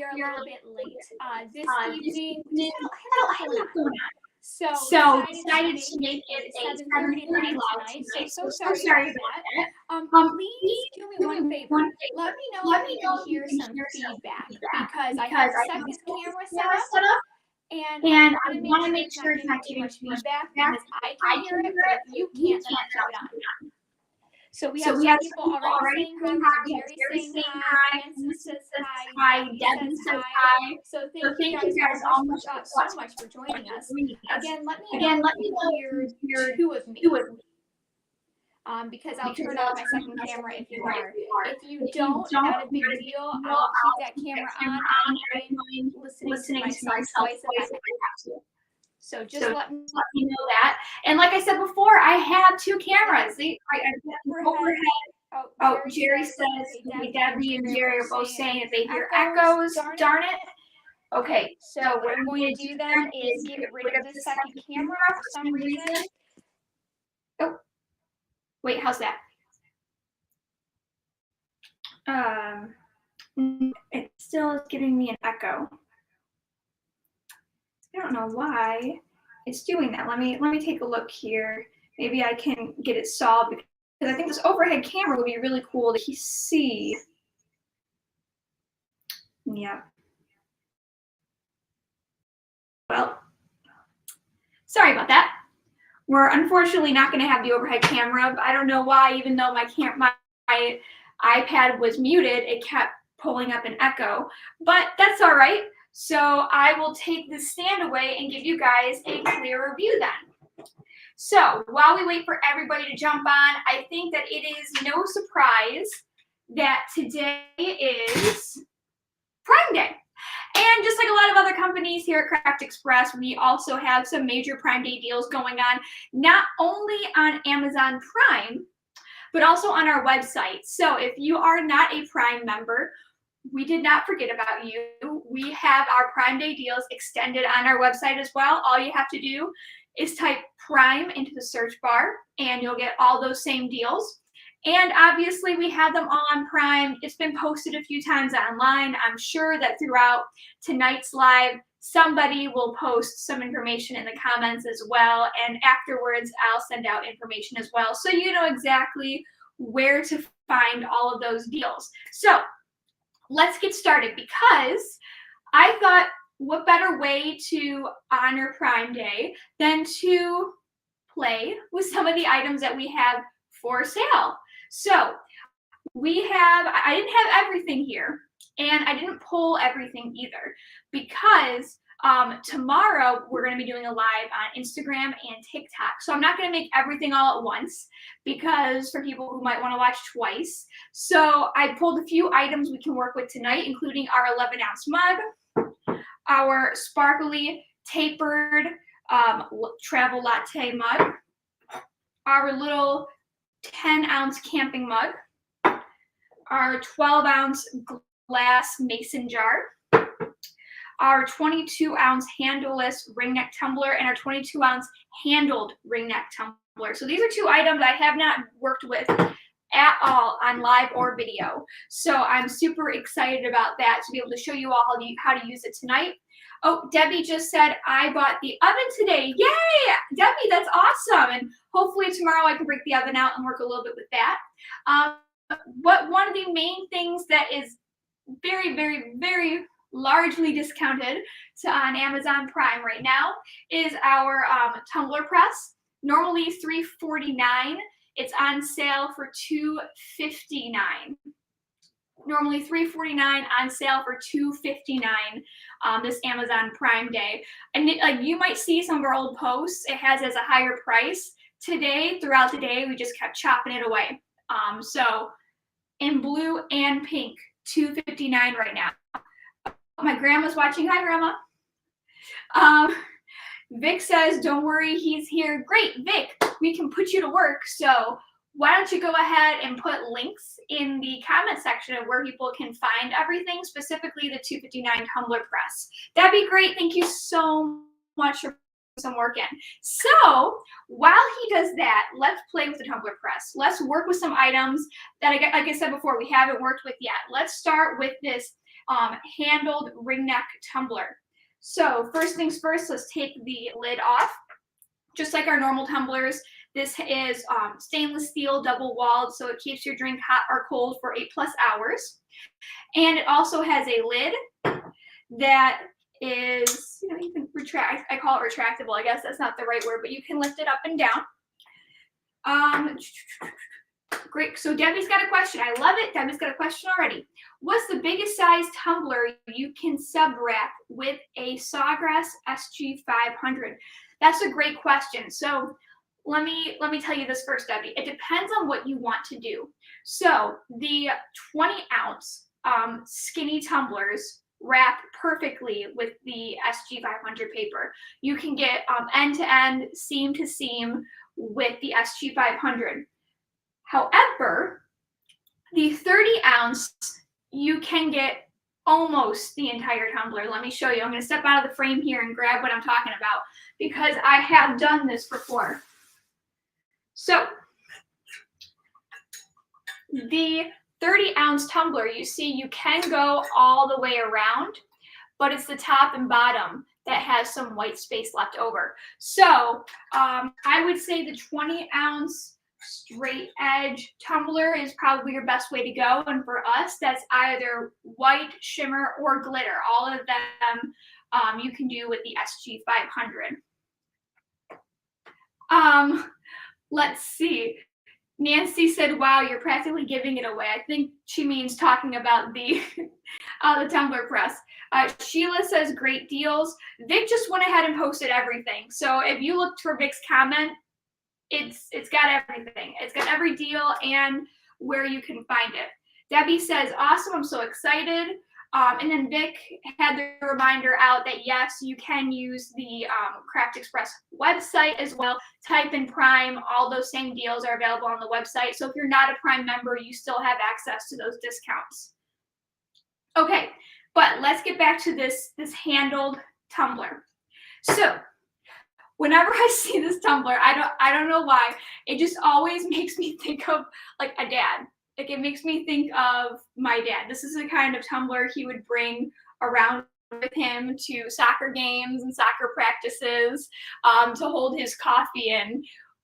are a little bit late. This evening, we just had I a don't lot have going on. going on. So Decided to make it a 7:30 live live tonight. tonight. So So sorry sorry about about that. that. Please do me one favor. Let me know if you can hear some feedback because I have the second camera set up. And I want to make sure it's not giving too much feedback because I can hear it, but if you can't, then I'll keep it on. So we have some people already saying hi. We have Jerry saying hi. Francis says hi. Debbie says hi. So thank you guys so much for joining us. Again, let me know if you hear two of me. Because I'll turn off my second camera if you are. If you don't, not a big deal. I'll keep that camera on. I don't mind listening to myself twice if I have to. So just let me know that. And like I said before, I have two cameras. Overhead. Oh, Jerry says, Debbie and Jerry are both saying that they hear echoes. Darn it. Okay, so what I'm going to do then is get rid of the second camera for some reason. Oh, wait, how's that? It still is giving me an echo. I don't know why it's doing that. Let me take a look here. Maybe I can get it solved because I think this overhead camera would be really cool to see. Yeah. Well, sorry about that. We're unfortunately not going to have the overhead camera. I don't know why, even though my iPad was muted, it kept pulling up an echo. But that's all right. So I will take the stand away and give you guys a clearer view then. So while we wait for everybody to jump on, I think that it is no surprise that today is Prime Day. And just like a lot of other companies here at Craft Express, we also have some major Prime Day deals going on, not only on Amazon Prime, but also on our website. So if you are not a Prime member, we did not forget about you. We have our Prime Day deals extended on our website as well. All you have to do is type Prime into the search bar and you'll get all those same deals. And obviously we have them all on Prime. It's been posted a few times online. I'm sure that throughout tonight's live, somebody will post some information in the comments as well. And afterwards, I'll send out information as well, so you know exactly where to find all of those deals. So let's get started, because I thought what better way to honor Prime Day than to play with some of the items that we have for sale. So I didn't have everything here, and I didn't pull everything either, because tomorrow we're going to be doing a live on Instagram and TikTok. So I'm not going to make everything all at once, because for people who might want to watch twice. So I pulled a few items we can work with tonight, including our 11-ounce mug, our sparkly tapered travel latte mug, our little 10-ounce camping mug, our 12-ounce glass mason jar, our 22-ounce handleless ring neck tumbler, and our 22-ounce handled ring neck tumbler. So these are two items I have not worked with at all on live or video. So I'm super excited about that, to be able to show you all how to use it tonight. Oh, Debbie just said, I bought the oven today. Yay! Debbie, that's awesome. And hopefully tomorrow I can break the oven out and work a little bit with that. But one of the main things that is very, very, very largely discounted on Amazon Prime right now is our tumbler press. Normally $3.49. It's on sale for $2.59. Normally $3.49, on sale for $2.59 this Amazon Prime Day. And you might see some of our old posts, it has as a higher price. Today, throughout the day, we just kept chopping it away. So in blue and pink, $2.59 right now. My grandma's watching. Hi, Grandma. Vic says, don't worry, he's here. Great, Vic, we can put you to work. So why don't you go ahead and put links in the comment section of where people can find everything, specifically the $2.59 tumbler press. That'd be great. Thank you so much for some work in. So while he does that, let's play with the tumbler press. Let's work with some items that, like I said before, we haven't worked with yet. Let's start with this handled ring neck tumbler. So first things first, let's take the lid off. Just like our normal tumblers, this is stainless steel, double-walled, so it keeps your drink hot or cold for 8+ hours. And it also has a lid that is, you can retract. I call it retractable. I guess that's not the right word, but you can lift it up and down. Great. So Debbie's got a question. I love it. Debbie's got a question already. What's the biggest size tumbler you can sub-wrap with a Sawgrass SG500? That's a great question. So let me tell you this first, Debbie. It depends on what you want to do. So the 20-ounce skinny tumblers wrap perfectly with the SG500 paper. You can get end to end, seam to seam with the SG500. However, the 30-ounce, you can get almost the entire tumbler. Let me show you. I'm going to step out of the frame here and grab what I'm talking about because I have done this before. So the 30-ounce tumbler, you see, you can go all the way around, but it's the top and bottom that has some white space left over. So I would say the 20-ounce straight edge tumbler is probably your best way to go. And for us, that's either white, shimmer, or glitter. All of them you can do with the SG500. Let's see. Nancy said, wow, you're practically giving it away. I think she means talking about the tumbler press. Sheila says, great deals. Vic just went ahead and posted everything. So if you looked for Vic's comment, it's got everything. It's got every deal and where you can find it. Debbie says, awesome, I'm so excited. And then Vic had the reminder out that yes, you can use the Craft Express website as well. Type in Prime, all those same deals are available on the website. So if you're not a Prime member, you still have access to those discounts. Okay, but let's get back to this handled tumbler. So whenever I see this tumbler, I don't know why, it just always makes me think of like a dad. Like it makes me think of my dad. This is the kind of tumbler he would bring around with him to soccer games and soccer practices to hold his coffee in.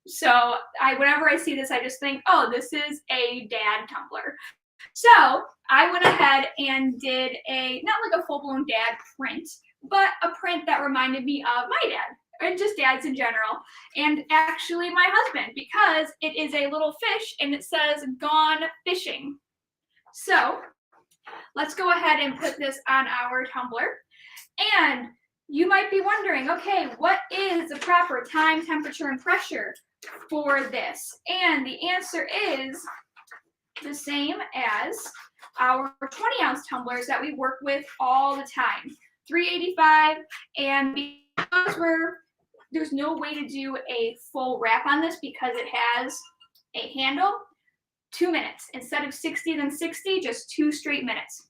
So whenever I see this, I just think, oh, this is a dad tumbler. So I went ahead and did not like a full-blown dad print, but a print that reminded me of my dad. And just dads in general, and actually my husband, because it is a little fish and it says gone fishing. So let's go ahead and put this on our tumbler. And you might be wondering, okay, what is the proper time, temperature, and pressure for this? And the answer is the same as our 20-ounce tumblers that we work with all the time, 385. And because there's no way to do a full wrap on this because it has a handle, 2 minutes. Instead of 60, then 60, just 2 straight minutes.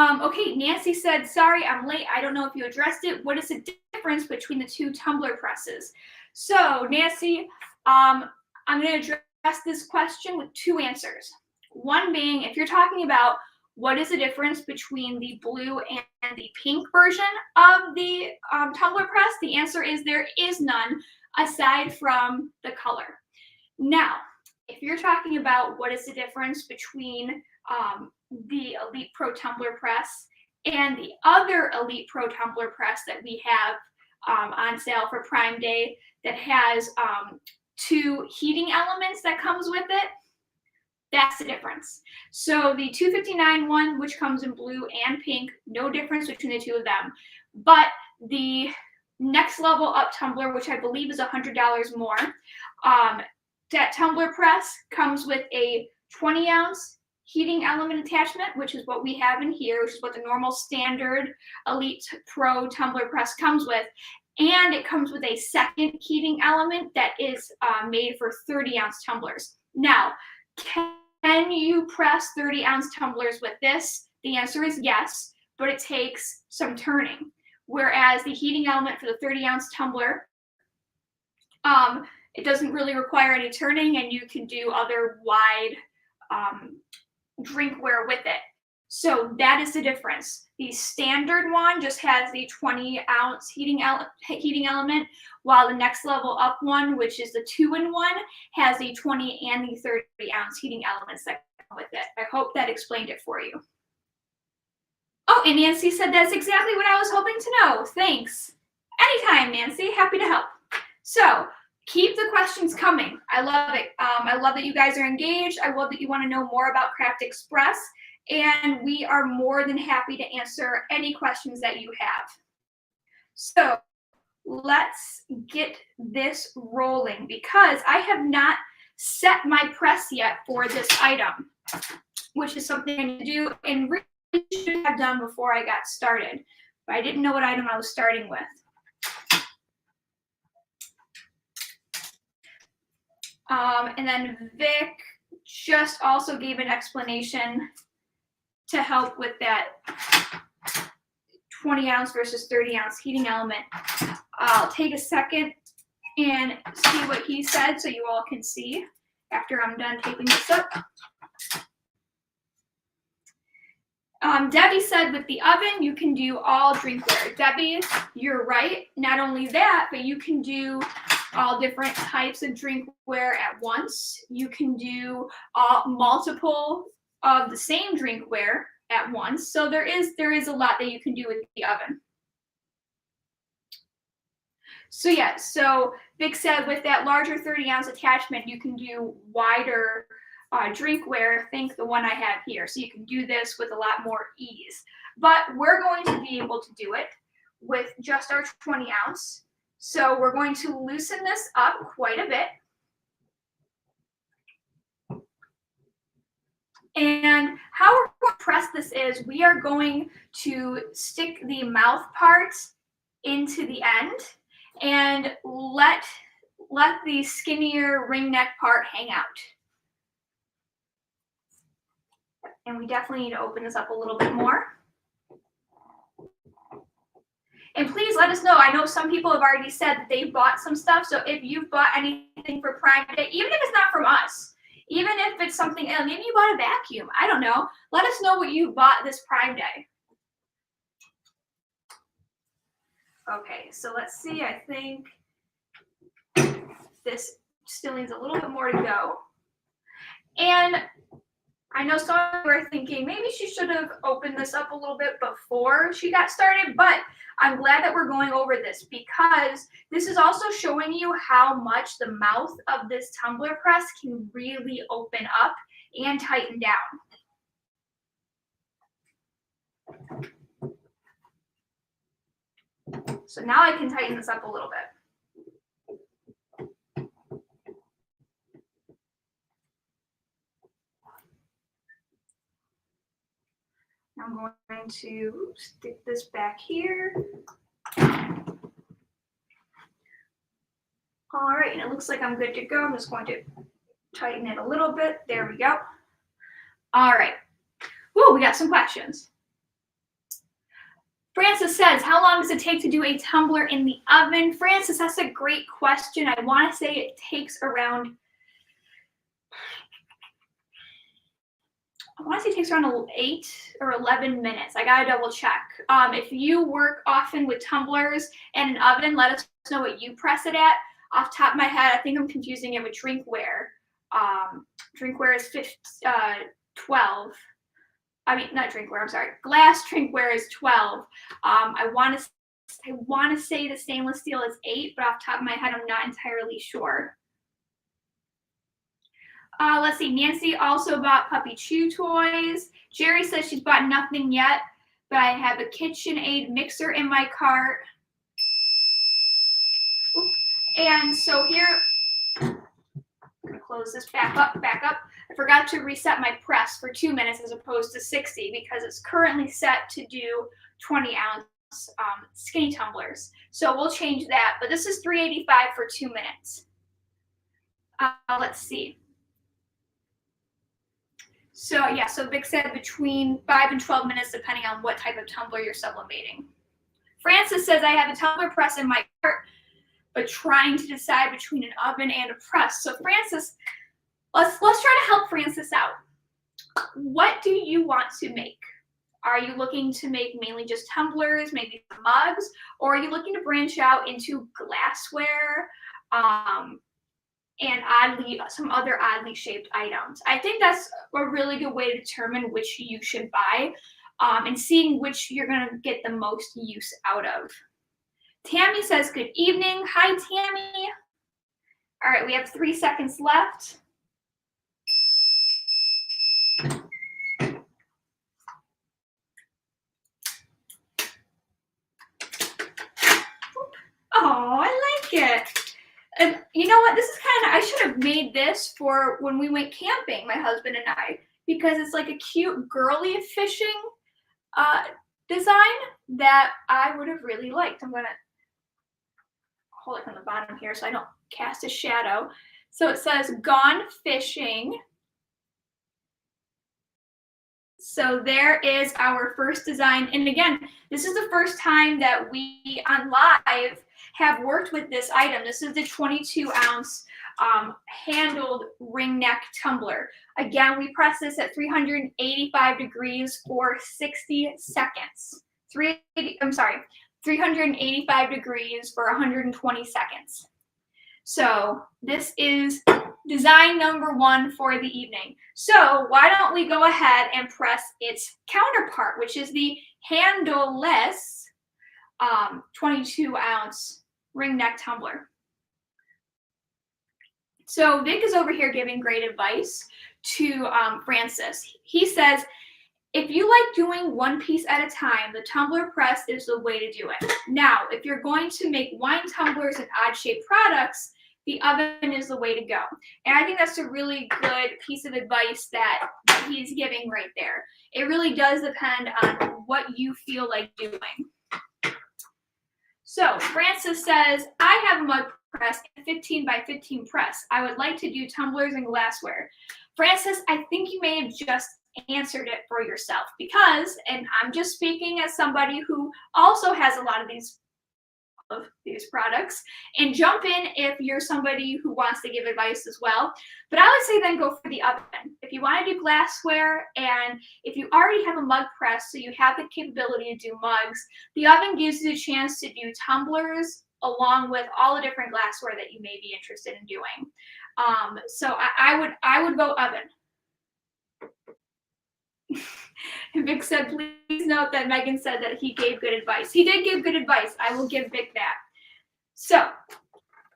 Okay, Nancy said, sorry, I'm late. I don't know if you addressed it. What is the difference between the 2 tumbler presses? So, Nancy, I'm going to address this question with 2 answers. One being, if you're talking about what is the difference between the blue and the pink version of the tumbler press, the answer is there is none aside from the color. Now, if you're talking about what is the difference between the Elite Pro tumbler press and the other Elite Pro tumbler press that we have on sale for Prime Day that has 2 heating elements that comes with it, that's the difference. So the 259 one, which comes in blue and pink, no difference between the 2 of them. But the next level up tumbler, which I believe is $100 more, that tumbler press comes with a 20-ounce heating element attachment, which is what we have in here, which is what the normal standard Elite Pro tumbler press comes with. And it comes with a second heating element that is made for 30-ounce tumblers. Now, can you press 30-ounce tumblers with this? The answer is yes, but it takes some turning. Whereas the heating element for the 30-ounce tumbler, it doesn't really require any turning, and you can do other wide drinkware with it. So that is the difference. The standard one just has the 20-ounce heating element, while the next level up one, which is the 2-in-1, has the 20 and the 30-ounce heating elements that come with it. I hope that explained it for you. Oh, and Nancy said that's exactly what I was hoping to know. Thanks. Anytime, Nancy. Happy to help. So keep the questions coming. I love it. I love that you guys are engaged. I love that you want to know more about Craft Express. And we are more than happy to answer any questions that you have. So let's get this rolling because I have not set my press yet for this item, which is something I need to do and really should have done before I got started, but I didn't know what item I was starting with. And then Vic just also gave an explanation to help with that 20-ounce versus 30-ounce heating element. I'll take a second and see what he said so you all can see after I'm done taping this up. Debbie said with the oven, you can do all drinkware. Debbie, you're right. Not only that, but you can do all different types of drinkware at once. You can do multiple of the same drinkware at once. So there is a lot that you can do with the oven. So yeah, so Vic said with that larger 30-ounce attachment, you can do wider drinkware. Think the one I have here. So you can do this with a lot more ease. But we're going to be able to do it with just our 20-ounce. So we're going to loosen this up quite a bit. And how we're going to press this is we are going to stick the mouth part into the end and let the skinnier ring neck part hang out. And we definitely need to open this up a little bit more. And please let us know. I know some people have already said that they bought some stuff. So if you've bought anything for Prime Day, even if it's not from us, even if it's something else, maybe you bought a vacuum. I don't know. Let us know what you bought this Prime Day. Okay, so let's see. I think this still needs a little bit more to go. And I know some of you are thinking maybe she should have opened this up a little bit before she got started, but I'm glad that we're going over this because this is also showing you how much the mouth of this tumbler press can really open up and tighten down. So now I can tighten this up a little bit. I'm going to stick this back here. All right, and it looks like I'm good to go. I'm just going to tighten it a little bit. There we go. All right. Woo, we got some questions. Francis says, how long does it take to do a tumbler in the oven? Francis, that's a great question. I want to say it takes around, I want to say it takes around 8 or 11 minutes. I got to double check. If you work often with tumblers and an oven, let us know what you press it at. Off the top of my head, I think I'm confusing it with drinkware. Drinkware is 12. I mean, not drinkware, I'm sorry. Glass drinkware is 12. I want to say the stainless steel is 8, but off the top of my head, I'm not entirely sure. Let's see. Nancy also bought Puppy Chew toys. Jerry says she's bought nothing yet, but I have a KitchenAid mixer in my cart. Oop. And so here, I'm going to close this back up. I forgot to reset my press for 2 minutes as opposed to 60 because it's currently set to do 20-ounce skinny tumblers. So we'll change that, but this is $3.85 for 2 minutes. Let's see. So yeah, so Vic said between 5 and 12 minutes depending on what type of tumbler you're sublimating. Francis says I have a tumbler press in my cart, but trying to decide between an oven and a press. So Francis, let's try to help Francis out. what do you want to make? Are you looking to make mainly just tumblers, maybe some mugs, or are you looking to branch out into glassware and some other oddly shaped items? I think that's a really good way to determine which you should buy and seeing which you're going to get the most use out of. Tammy says, good evening. Hi, Tammy. All right, we have 3 seconds left. Oh, I like it. And you know what? This is I should have made this for when we went camping, my husband and I, because it's like a cute girly fishing design that I would have really liked. I'm going to hold it on the bottom here so I don't cast a shadow. So it says Gone Fishing. So there is our first design. And again, this is the first time that we on live have worked with this item. This is the 22-ounce handled ring neck tumbler. Again, we press this at 385 degrees for 60 seconds. 385 degrees for 120 seconds. So this is design number 1 for the evening. So why don't we go ahead and press its counterpart, which is the handleless 22-ounce ring neck tumbler. So Vic is over here giving great advice to Francis. He says, if you like doing one piece at a time, the tumbler press is the way to do it. Now, if you're going to make wine tumblers and odd-shaped products, the oven is the way to go. And I think that's a really good piece of advice that he's giving right there. It really does depend on what you feel like doing. So Francis says, I have a mug press, a 15 by 15 press. I would like to do tumblers and glassware. Francis, I think you may have just answered it for yourself because, and I'm just speaking as somebody who also has a lot of these products, and jump in if you're somebody who wants to give advice as well. But I would say then go for the oven. If you want to do glassware and if you already have a mug press, so you have the capability to do mugs, the oven gives you a chance to do tumblers along with all the different glassware that you may be interested in doing. So I would go oven. Vic said, please note that Megan said that he gave good advice. He did give good advice. I will give Vic that. So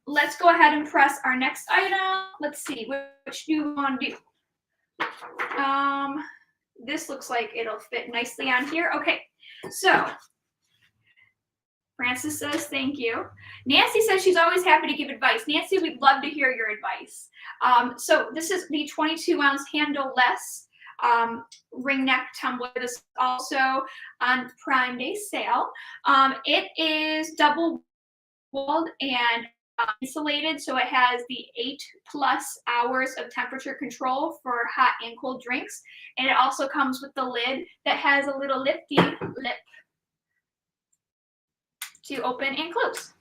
let's go ahead and press our next item. Let's see, which do you want to do? This looks like it'll fit nicely on here. Okay, so Francis says thank you. Nancy says she's always happy to give advice. Nancy, we'd love to hear your advice. So this is the 22-ounce handle-less ring neck tumbler. This is also on Prime Day sale. It is double walled and insulated, so it has the 8+ hours of temperature control for hot and cold drinks, and it also comes with the lid that has a little lifty lip to open and close.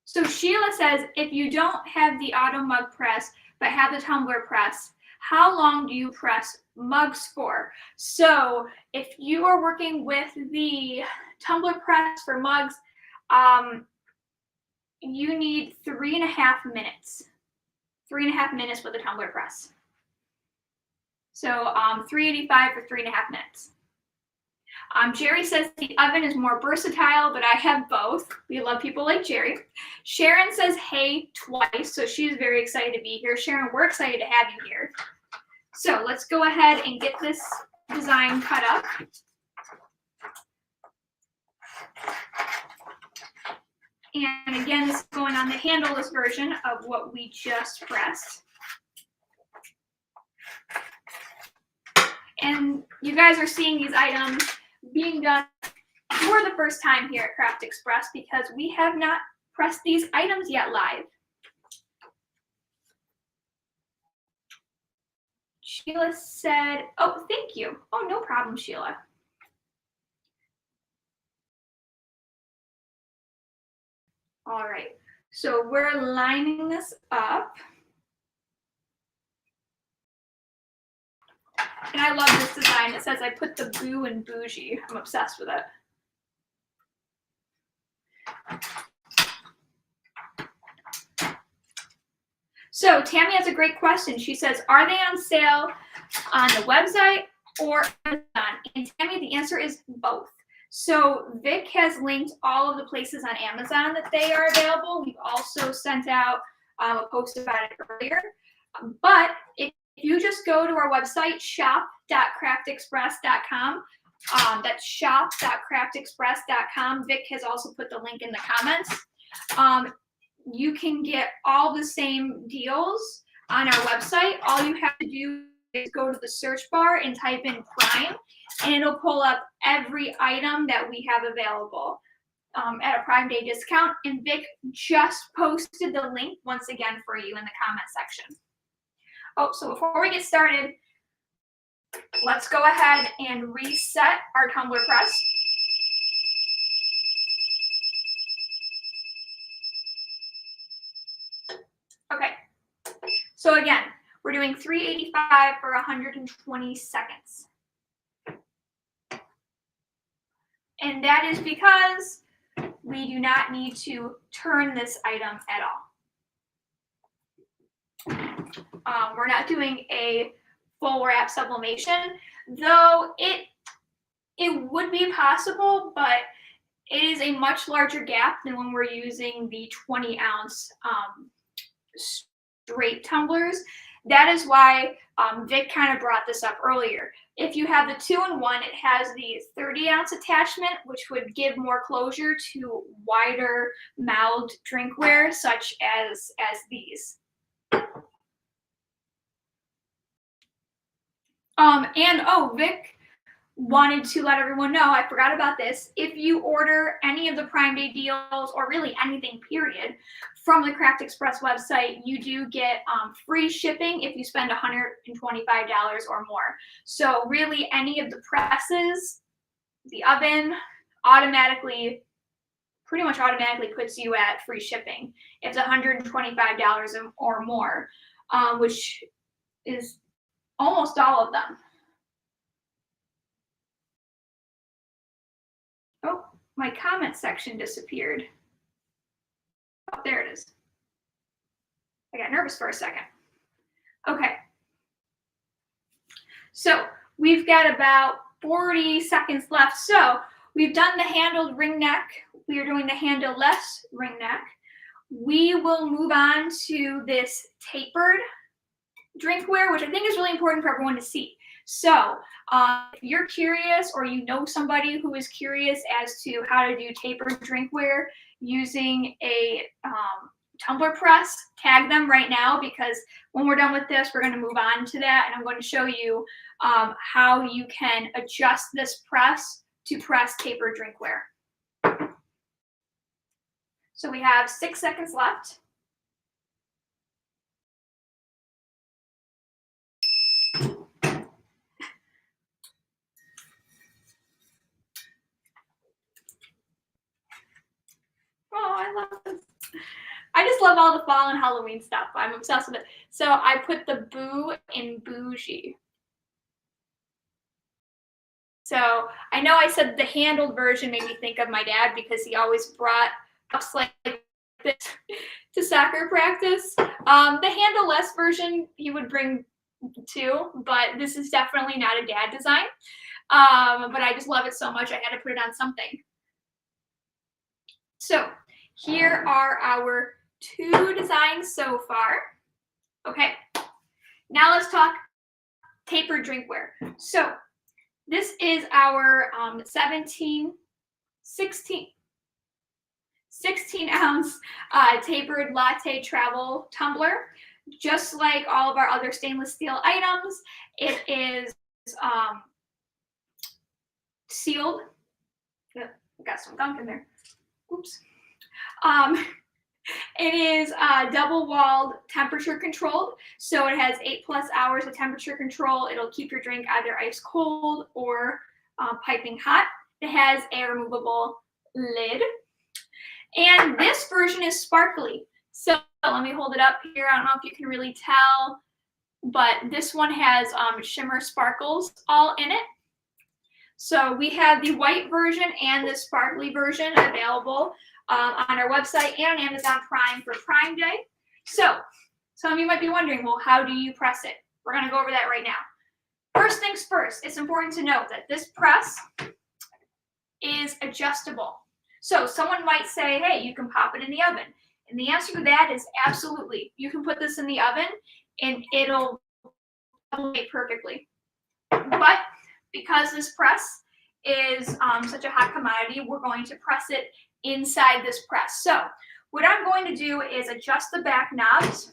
So Sheila says, if you don't have the auto mug press, but have the tumbler press, how long do you press mugs for? So if you are working with the tumbler press for mugs, you need 3.5 minutes. 3.5 minutes with the tumbler press. So 385 for 3.5 minutes. Jerry says the oven is more versatile, but I have both. We love people like Jerry. Sharon says hey twice, so she's very excited to be here. Sharon, we're excited to have you here. So let's go ahead and get this design cut up. And again, this is going on the handleless version of what we just pressed. And you guys are seeing these items being done for the first time here at Craft Express because we have not pressed these items yet live. Sheila said, oh, thank you. Oh, no problem, Sheila. All right. So we're lining this up. And I love this design. It says I put the boo in bougie. I'm obsessed with it. So Tammy has a great question. She says, are they on sale on the website or Amazon? And Tammy, the answer is both. So Vic has linked all of the places on Amazon that they are available. We've also sent out a post about it earlier. But if you just go to our website, shop.craftexpress.com, that's shop.craftexpress.com. Vic has also put the link in the comments. You can get all the same deals on our website. All you have to do is go to the search bar and type in Prime, and it'll pull up every item that we have available at a Prime Day discount. And Vic just posted the link once again for you in the comment section. Oh, so before we get started, let's go ahead and reset our tumbler press. Okay, so again, we're doing 385 for 120 seconds. And that is because we do not need to turn this item at all. We're not doing a full wrap sublimation, though it would be possible, but it is a much larger gap than when we're using the 20-ounce straight tumblers. That is why Vic kind of brought this up earlier. If you have the 2-in-1, it has the 30-ounce attachment, which would give more closure to wider mouthed drinkware, such as these. Vic wanted to let everyone know, I forgot about this, if you order any of the Prime Day deals, or really anything period, from the Craft Express website, you do get free shipping if you spend $125 or more. So really any of the presses, the oven, pretty much automatically puts you at free shipping. It's $125 or more, which is almost all of them. Oh, my comment section disappeared. Oh, there it is. I got nervous for a second. Okay. So we've got about 40 seconds left. So we've done the handled ring neck. We are doing the handle-less ring neck. We will move on to this tapered drinkware, which I think is really important for everyone to see. So if you're curious, or you know somebody who is curious as to how to do tapered drinkware using a tumbler press, tag them right now, because when we're done with this, we're going to move on to that, and I'm going to show you how you can adjust this press to press tapered drinkware. So we have 6 seconds left. Oh, I love this. I just love all the fall and Halloween stuff. I'm obsessed with it. So I put the boo in bougie. So I know I said the handled version made me think of my dad, because he always brought cups like this to soccer practice. The handle-less version he would bring too, but this is definitely not a dad design. But I just love it so much, I had to put it on something. So here are our 2 designs so far. Okay, now let's talk tapered drinkware. So this is our 16-ounce tapered latte travel tumbler. Just like all of our other stainless steel items, it is sealed. Got some gunk in there. Oops. It is double-walled, temperature controlled, so it has 8+ hours of temperature control. It'll keep your drink either ice cold or piping hot. It has a removable lid, And this version is sparkly. So let me hold it up here. I don't know if you can really tell, but this one has shimmer sparkles all in it. So we have the white version and the sparkly version available on our website and on Amazon Prime for Prime Day. So some of you might be wondering, well, how do you press it? We're going to go over that right now. First things first, it's important to note that this press is adjustable. So someone might say, hey, you can pop it in the oven. And the answer to that is absolutely. You can put this in the oven and it'll bake perfectly. But because this press is such a hot commodity, we're going to press it inside this press. So what I'm going to do is adjust the back knobs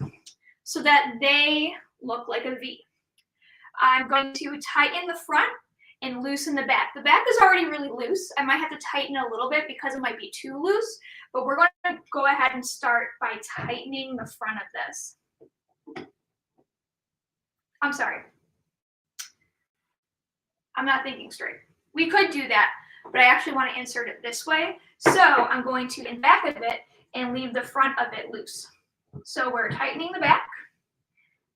so that they look like a V. I'm going to tighten the front and loosen the back. The back is already really loose. I might have to tighten a little bit because it might be too loose, but we're going to go ahead and start by tightening the front of this. I'm sorry. I'm not thinking straight. We could do that, but I actually want to insert it this way. So I'm going to in back of it and leave the front of it loose. So we're tightening the back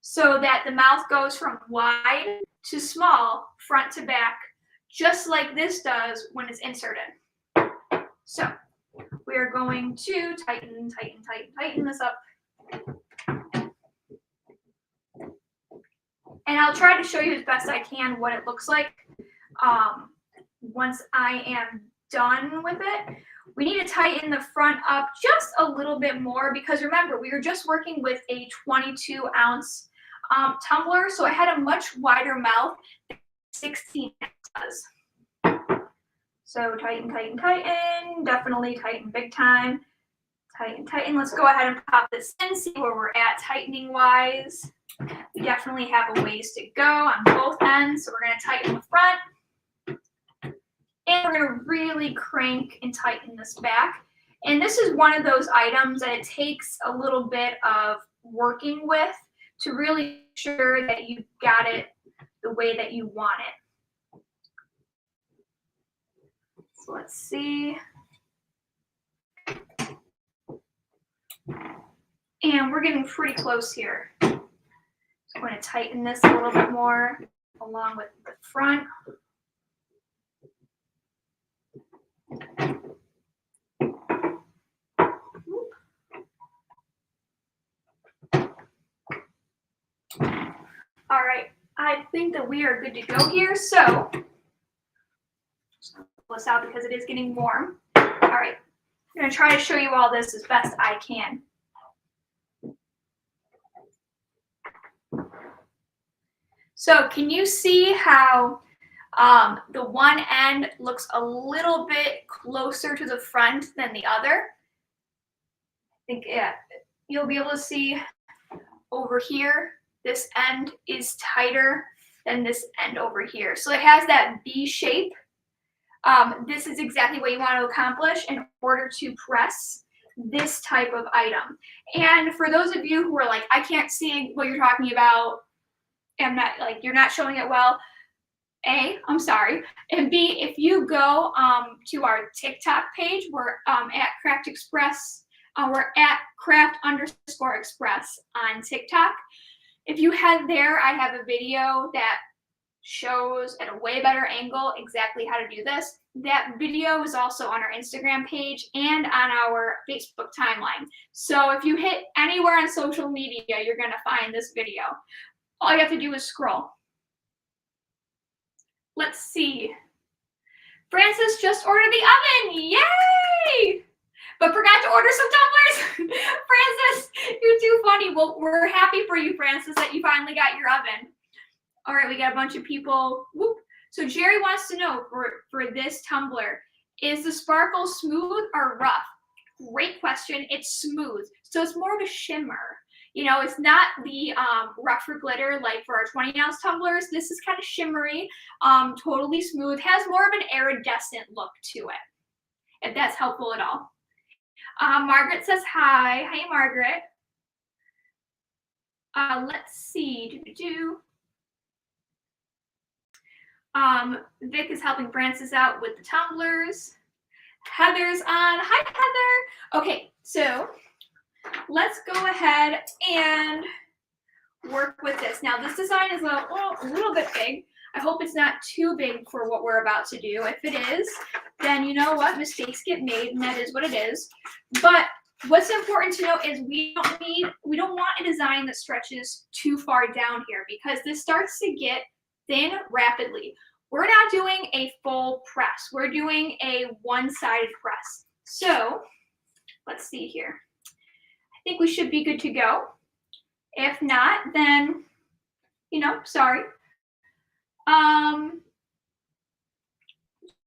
so that the mouth goes from wide to small, front to back, just like this does when it's inserted. So we're going to tighten this up. And I'll try to show you as best I can what it looks like once I am done with it. We need to tighten the front up just a little bit more because remember, we were just working with a 22-ounce tumbler, so I had a much wider mouth than 16 does. So tighten, definitely tighten big time. Tighten. Let's go ahead and pop this in, see where we're at tightening wise. We definitely have a ways to go on both ends, so we're going to tighten the front. And we're going to really crank and tighten this back. And this is one of those items that it takes a little bit of working with to really make sure that you got it the way that you want it. So let's see. And we're getting pretty close here. So I'm going to tighten this a little bit more along with the front. All right, I think that we are good to go here. So, just pull this out because it is getting warm. All right, I'm going to try to show you all this as best I can. So, can you see how the one end looks a little bit closer to the front than the other? I think you'll be able to see over here. This end is tighter than this end over here. So it has that V shape. This is exactly what you want to accomplish in order to press this type of item. And for those of you who are like, I can't see what you're talking about, I'm not like, you're not showing it well. A, I'm sorry. And B, if you go to our TikTok page, we're at Craft Express. We're at Craft_Express on TikTok. If you head there, I have a video that shows at a way better angle exactly how to do this. That video is also on our Instagram page and on our Facebook timeline. So if you hit anywhere on social media, you're going to find this video. All you have to do is scroll. Let's see. Francis just ordered the oven. Yay! But forgot to order some tumblers. Francis, you're too funny. Well, we're happy for you, Francis, that you finally got your oven. All right, we got a bunch of people. Whoop. So Jerry wants to know for this tumbler, is the sparkle smooth or rough? Great question. It's smooth. So it's more of a shimmer. You know, it's not the rough or glitter like for our 20-ounce tumblers. This is kind of shimmery, totally smooth, has more of an iridescent look to it, if that's helpful at all. Margaret says hi. Hi, Margaret. Let's see. Vic is helping Francis out with the tumblers. Heather's on. Hi, Heather. Okay, so let's go ahead and work with this. Now, this design is a little bit big. I hope it's not too big for what we're about to do. If it is, then you know what? Mistakes get made, and that is what it is. But what's important to note is we don't want a design that stretches too far down here because this starts to get thin rapidly. We're not doing a full press. We're doing a one-sided press. So let's see here. I think we should be good to go. If not, then, sorry.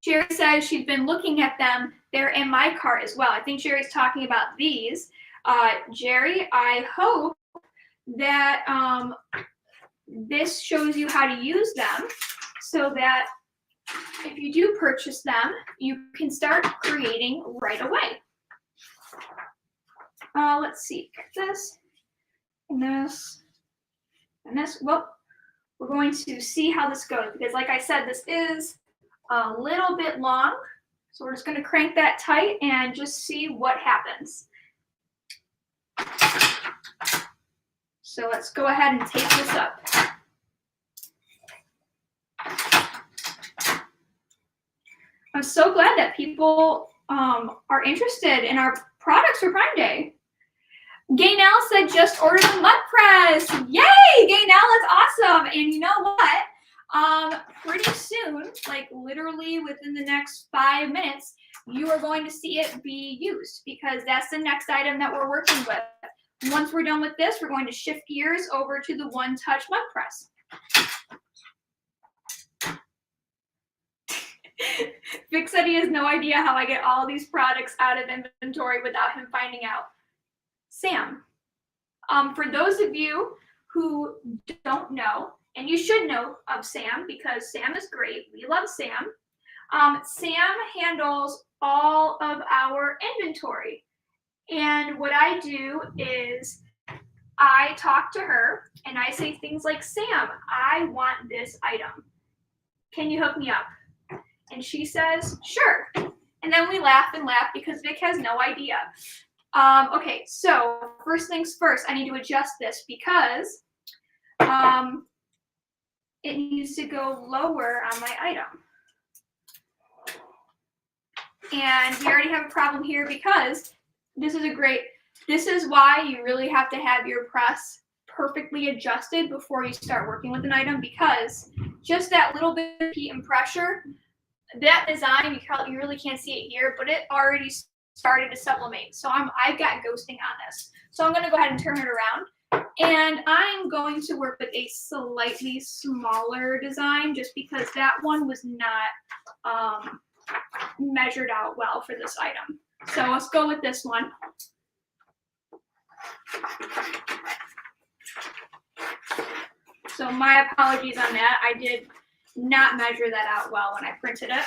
Jerry says she's been looking at them. They're in my cart as well. I think Jerry's talking about these. Jerry, I hope that this shows you how to use them so that if you do purchase them, you can start creating right away. Let's see, this, and this, and this. Well, we're going to see how this goes because like I said, this is a little bit long. So we're just going to crank that tight and just see what happens. So let's go ahead and tape this up. I'm so glad that people are interested in our products for Prime Day. Gaynell said just order the mud press. Yay, Gaynell, that's awesome. And you know what? Pretty soon, like literally within the next 5 minutes, you are going to see it be used because that's the next item that we're working with. Once we're done with this, we're going to shift gears over to the One Touch mud press. Vic said he has no idea how I get all these products out of inventory without him finding out. Sam, for those of you who don't know, and you should know of Sam because Sam is great. We love Sam. Sam handles all of our inventory. And what I do is I talk to her and I say things like, Sam, I want this item. Can you hook me up? And she says, sure. And then we laugh and laugh because Vic has no idea. Okay, so first things first, I need to adjust this because it needs to go lower on my item. And we already have a problem here because this is why you really have to have your press perfectly adjusted before you start working with an item because just that little bit of heat and pressure, that design, you really can't see it here, but it already started to sublimate. So I've got ghosting on this. So I'm gonna go ahead and turn it around. And I'm going to work with a slightly smaller design just because that one was not measured out well for this item. So let's go with this one. So my apologies on that. I did not measure that out well when I printed it.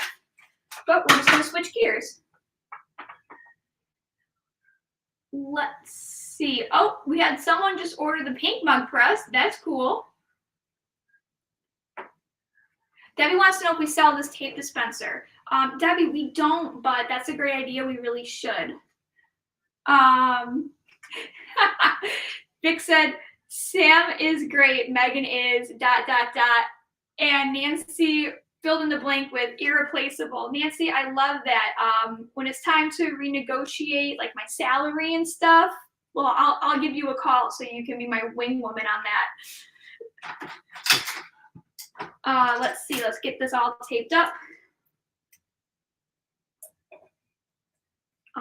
But we're just going to switch gears. Let's see. Oh, we had someone just order the pink mug press. That's cool. Debbie wants to know if we sell this tape dispenser. Debbie, we don't, but that's a great idea. We really should. Vic said, Sam is great. Megan is ... And Nancy filled in the blank with irreplaceable. Nancy, I love that. When it's time to renegotiate like my salary and stuff, well, I'll give you a call so you can be my wing woman on that. Let's see. Let's get this all taped up.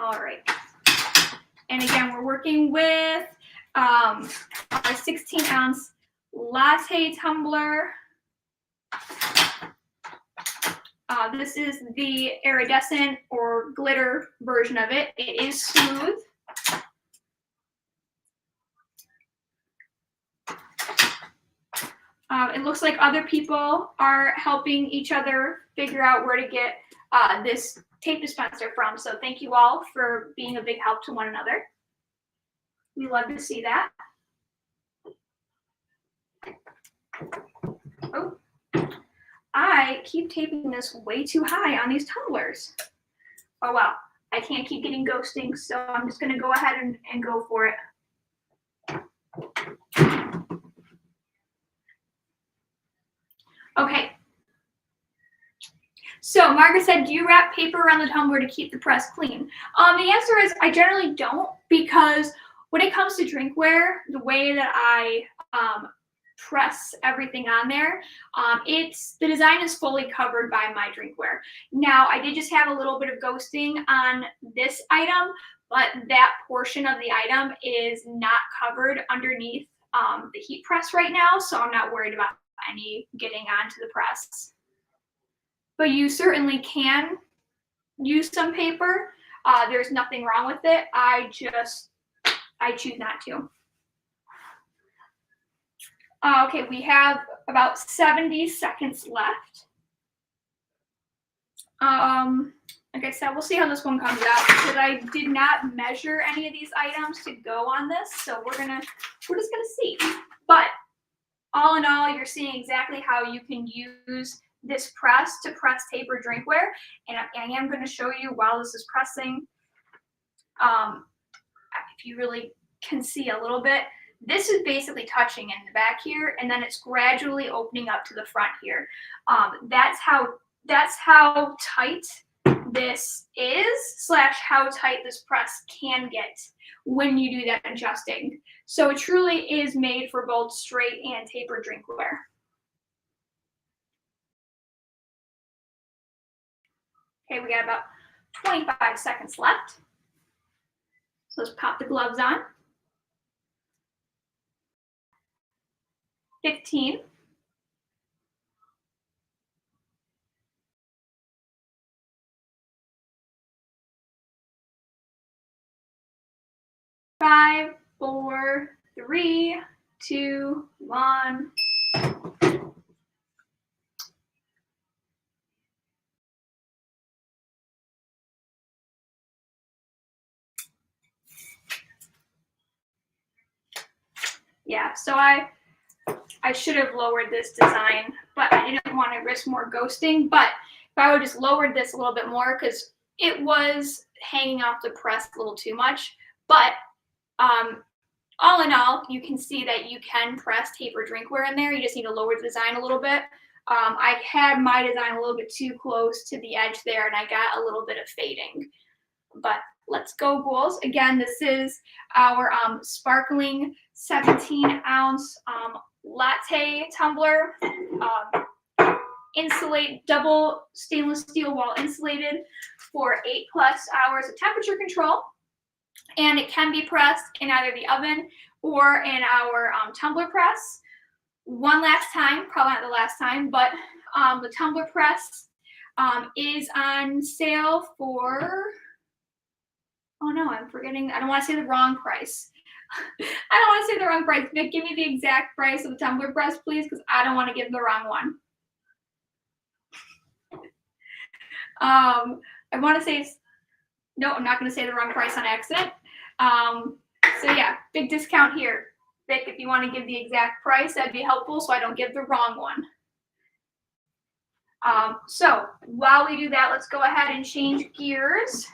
All right. And again, we're working with our 16-ounce latte tumbler. This is the iridescent or glitter version of it. It is smooth. It looks like other people are helping each other figure out where to get this tape dispenser from. So thank you all for being a big help to one another. We love to see that. Oh, I keep taping this way too high on these tumblers. Oh well, I can't keep getting ghosting, so I'm just gonna go ahead and go for it. Okay. So Margaret said, do you wrap paper around the tumbler to keep the press clean? The answer is I generally don't, because when it comes to drinkware, the way that I press everything on there, the design is fully covered by my drinkware. Now, I did just have a little bit of ghosting on this item, but that portion of the item is not covered underneath the heat press right now, so I'm not worried about any getting onto the press. But you certainly can use some paper. There's nothing wrong with it. I choose not to. Okay, we have about 70 seconds left. Like I said, we'll see how this one comes out, because I did not measure any of these items to go on this, so we're just gonna see. But all in all, you're seeing exactly how you can use this press to press taper drinkware, and I am going to show you while this is pressing. If you really can see a little bit, this is basically touching in the back here, and then it's gradually opening up to the front here. That's how tight this is / how tight this press can get when you do that adjusting. So it truly is made for both straight and tapered drinkware. Okay, we got about 25 seconds left. So let's pop the gloves on. 15. 5, 4, 3, 2, 1. Yeah, so I should have lowered this design, but I didn't want to risk more ghosting. But if I would just lowered this a little bit more, because it was hanging off the press a little too much. But all in all, you can see that you can press taper drinkware in there. You just need to lower the design a little bit. I had my design a little bit too close to the edge there, and I got a little bit of fading. But let's go, ghouls. Again, this is our sparkling 17-ounce latte tumbler, double stainless steel wall insulated for 8+ hours of temperature control. And it can be pressed in either the oven or in our tumbler press. One last time, probably not the last time, but the tumbler press is on sale for, oh no, I'm forgetting, I don't want to say the wrong price. I don't want to say the wrong price. Vic, give me the exact price of the tumbler press, please, because I don't want to give the wrong one. I want to say, no, I'm not going to say the wrong price on accident. So yeah, big discount here. Vic, if you want to give the exact price, that'd be helpful so I don't give the wrong one. So while we do that, let's go ahead and change gears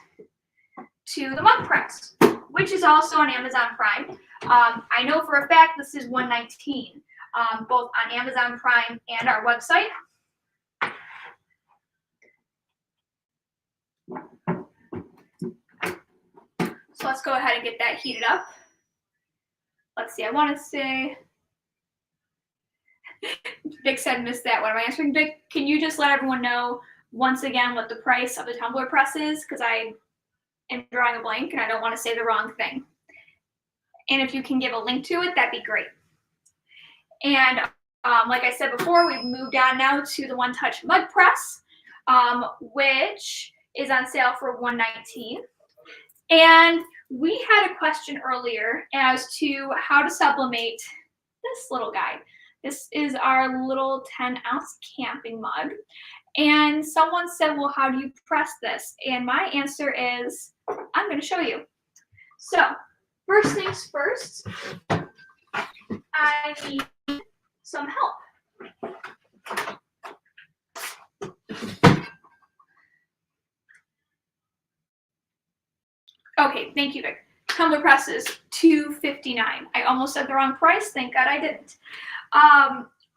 to the mug press, which is also on Amazon Prime. I know for a fact this is $119, both on Amazon Prime and our website. So let's go ahead and get that heated up. Let's see, I want to say, Vic said missed that. What am I answering, Vic? Can you just let everyone know once again what the price of the tumbler press is? Because I am drawing a blank and I don't want to say the wrong thing. And if you can give a link to it, that'd be great. And like I said before, we've moved on now to the One Touch mug press, which is on sale for $119. And we had a question earlier as to how to sublimate this little guy. This is our little 10-ounce camping mug. And someone said, well, how do you press this? And my answer is, I'm going to show you. So first things first, I need some help. Okay, thank you, Vic. Tumbler press is $2.59. I almost said the wrong price. Thank God I didn't.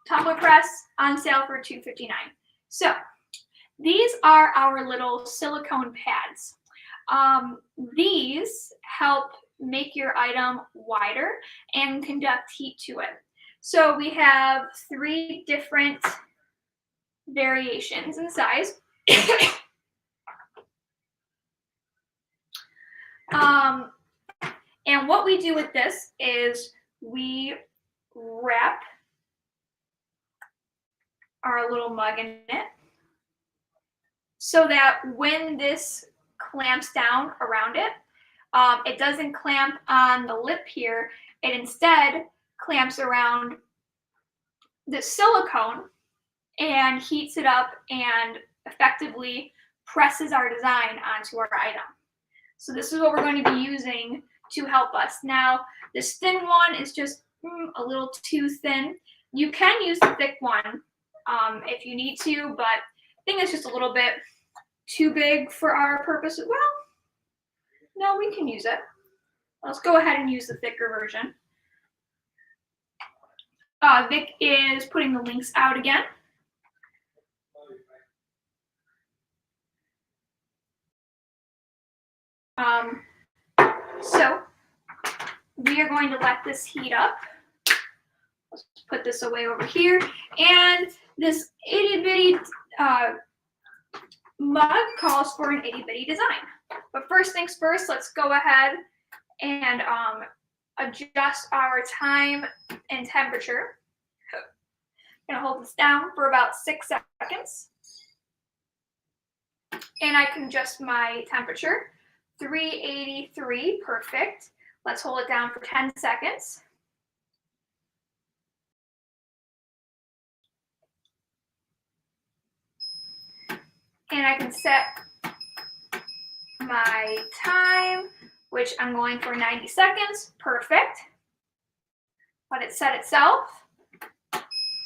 Tumbler press on sale for $2.59. So these are our little silicone pads. These help make your item wider and conduct heat to it. So we have 3 different variations in size. And what we do with this is we wrap our little mug in it so that when this clamps down around it, it doesn't clamp on the lip here. It instead clamps around the silicone and heats it up and effectively presses our design onto our item. So this is what we're going to be using to help us. Now, this thin one is just a little too thin. You can use the thick one if you need to, but I think it's just a little bit too big for our purpose. Well, no, we can use it. Let's go ahead and use the thicker version. Vic is putting the links out again. So we are going to let this heat up. Let's put this away over here. And this itty bitty mug calls for an itty bitty design. But first things first, let's go ahead and adjust our time and temperature. I'm gonna hold this down for about 6 seconds. And I can adjust my temperature. 383, perfect. Let's hold it down for 10 seconds. And I can set my time, which I'm going for 90 seconds, perfect. Let it set itself.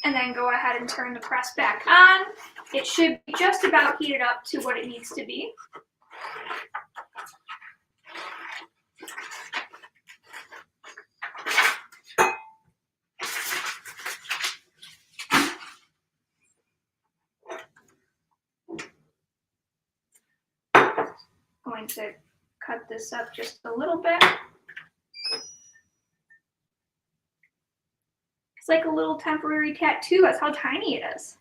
And then go ahead and turn the press back on. It should be just about heated up to what it needs to be. Going to cut this up just a little bit. It's like a little temporary tattoo. That's how tiny it is.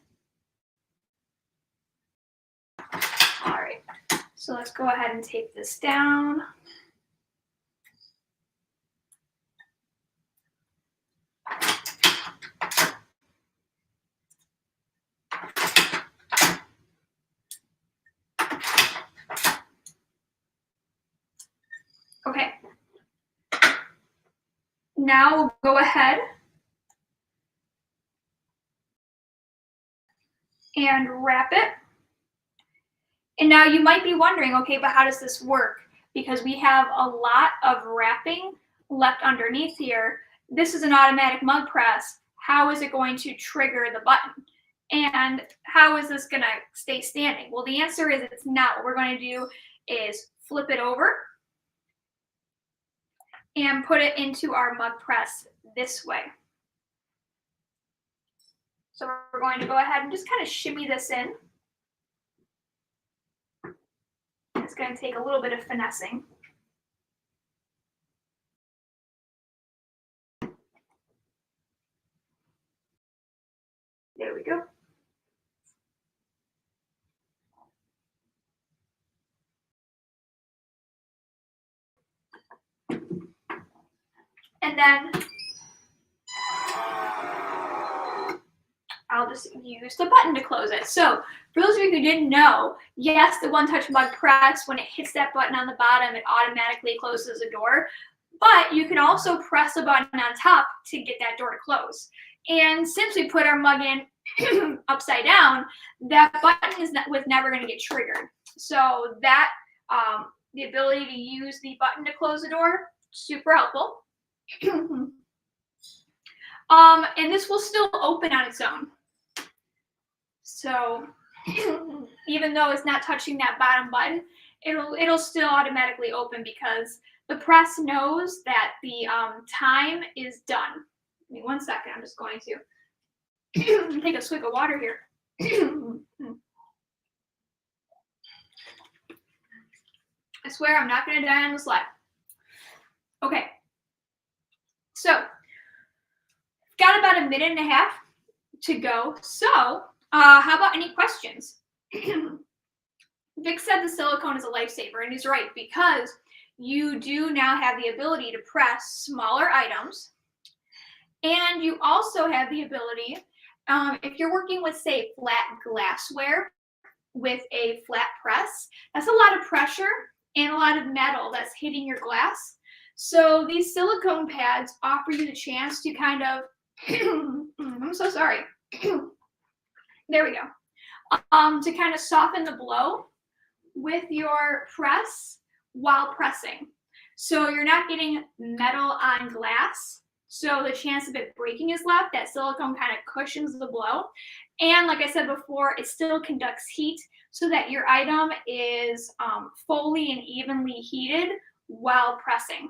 All right, so let's go ahead and tape this down. Okay. Now we'll go ahead and wrap it. And now you might be wondering, okay, but how does this work? Because we have a lot of wrapping left underneath here. This is an automatic mug press. How is it going to trigger the button? And how is this gonna stay standing? Well, the answer is it's not. What we're going to do is flip it over and put it into our mug press this way. So we're going to go ahead and just kind of shimmy this in. It's going to take a little bit of finessing. There we go. And then I'll just use the button to close it. So for those of you who didn't know, yes, the one-touch mug press, when it hits that button on the bottom, it automatically closes the door. But you can also press a button on top to get that door to close. And since we put our mug in upside down, that button was never going to get triggered. So that the ability to use the button to close the door, super helpful. And this will still open on its own. So even though it's not touching that bottom button, it'll still automatically open because the press knows that the time is done. Give me 1 second. I'm just going to take a swig of water here. I swear I'm not going to die on the slide. Okay. So, got about a minute and a half to go. So, how about any questions? Vic said the silicone is a lifesaver, and he's right, because you do now have the ability to press smaller items, and you also have the ability, if you're working with, say, flat glassware with a flat press, that's a lot of pressure and a lot of metal that's hitting your glass. So these silicone pads offer you the chance to kind of, I'm so sorry. There we go. To kind of soften the blow with your press while pressing. So you're not getting metal on glass, so the chance of it breaking is left. That silicone kind of cushions the blow. And like I said before, it still conducts heat so that your item is fully and evenly heated while pressing.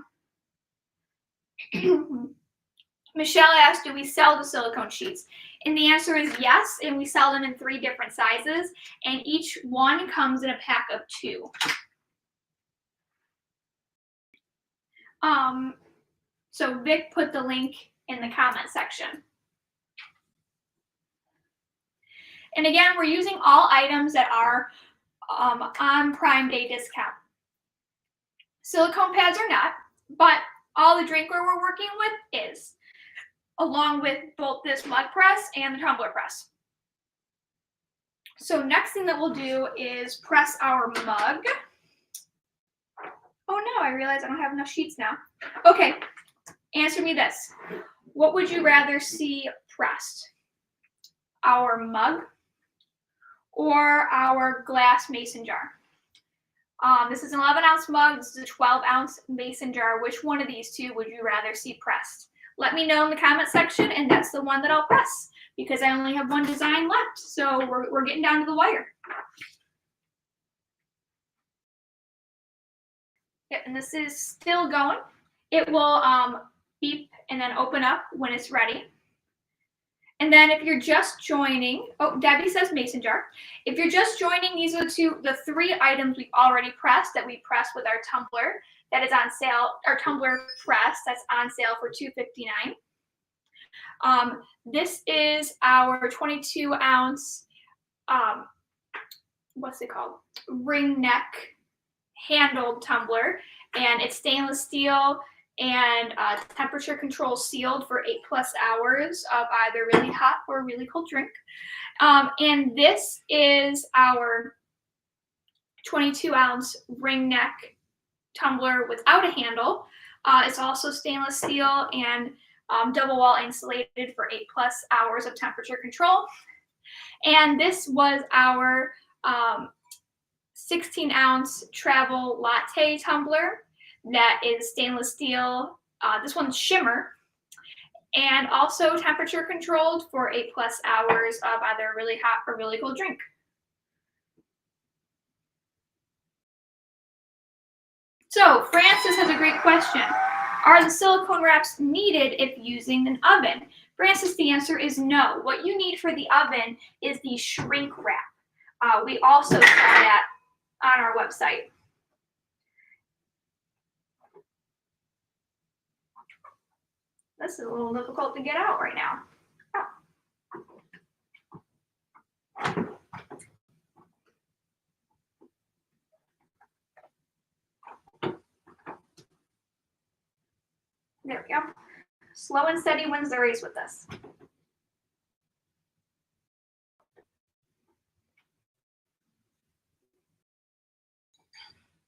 Michelle asked, do we sell the silicone sheets? And the answer is yes, and we sell them in 3 different sizes, and each one comes in a pack of 2. So Vic put the link in the comment section. And again, we're using all items that are on Prime Day discount. Silicone pads are not, but all the drinkware we're working with is, along with both this mug press and the tumbler press. So next thing that we'll do is press our mug. Oh no, I realize I don't have enough sheets now. Okay, answer me this. What would you rather see pressed? Our mug or our glass mason jar? This is an 11-ounce mug. This is a 12-ounce mason jar. Which one of these 2 would you rather see pressed? Let me know in the comment section, and that's the one that I'll press because I only have 1 design left. So we're getting down to the wire. Yep, and this is still going. It will beep and then open up when it's ready. And then if you're just joining, oh, Debbie says mason jar. If you're just joining, these are the 3 items we've already pressed that we pressed with our tumbler that is on sale, our tumbler press that's on sale for $2.59. This is our 22-ounce, what's it called? Ring neck handled tumbler, and it's stainless steel and temperature control sealed for 8+ hours of either really hot or really cold drink. And this is our 22-ounce ring neck tumbler without a handle. It's also stainless steel and double wall insulated for 8+ hours of temperature control. And this was our 16-ounce travel latte tumbler that is stainless steel. This one's shimmer, and also temperature controlled for 8+ hours of either really hot or really cold drink. So Francis has a great question. Are the silicone wraps needed if using an oven? Francis, the answer is no. What you need for the oven is the shrink wrap. We also sell that on our website. This is a little difficult to get out right now. There we go. Slow and steady wins the race with this.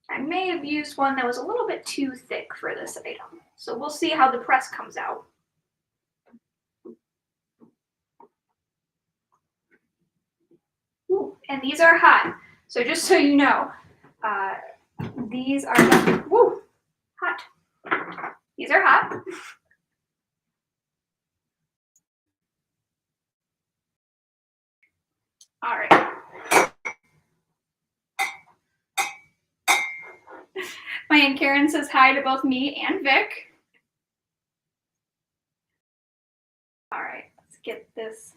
I may have used one that was a little bit too thick for this item. So we'll see how the press comes out. Ooh, and these are hot. So just so you know, these are hot. These are hot. All right. My Aunt Karen says hi to both me and Vic. All right, let's get this.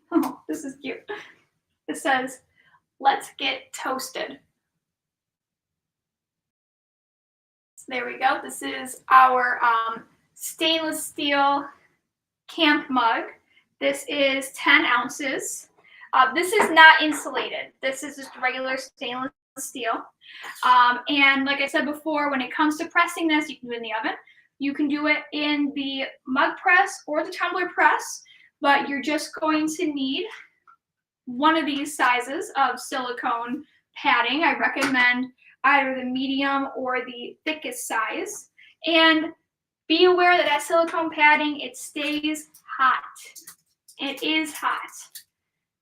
Oh, this is cute. It says, "Let's get toasted." So there we go. This is our stainless steel camp mug. This is 10 ounces. This is not insulated. This is just regular stainless steel. And like I said before, when it comes to pressing this, you can do it in the oven. You can do it in the mug press or the tumbler press, but you're just going to need one of these sizes of silicone padding. I recommend either the medium or the thickest size. And be aware that silicone padding, it stays hot. It is hot.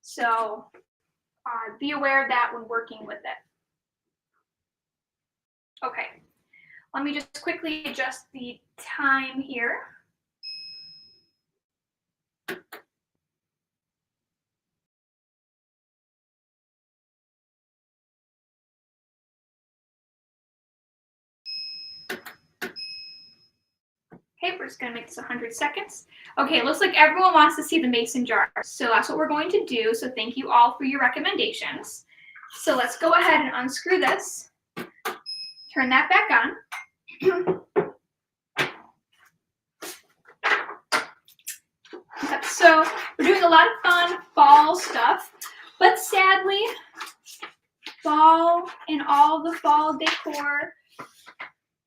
So be aware of that when working with it. Okay, let me just quickly adjust the time here. Okay, we're just gonna make this 100 seconds. Okay, it looks like everyone wants to see the mason jar. So that's what we're going to do. So thank you all for your recommendations. So let's go ahead and unscrew this. Turn that back on. So we're doing a lot of fun fall stuff, but sadly, fall and all the fall decor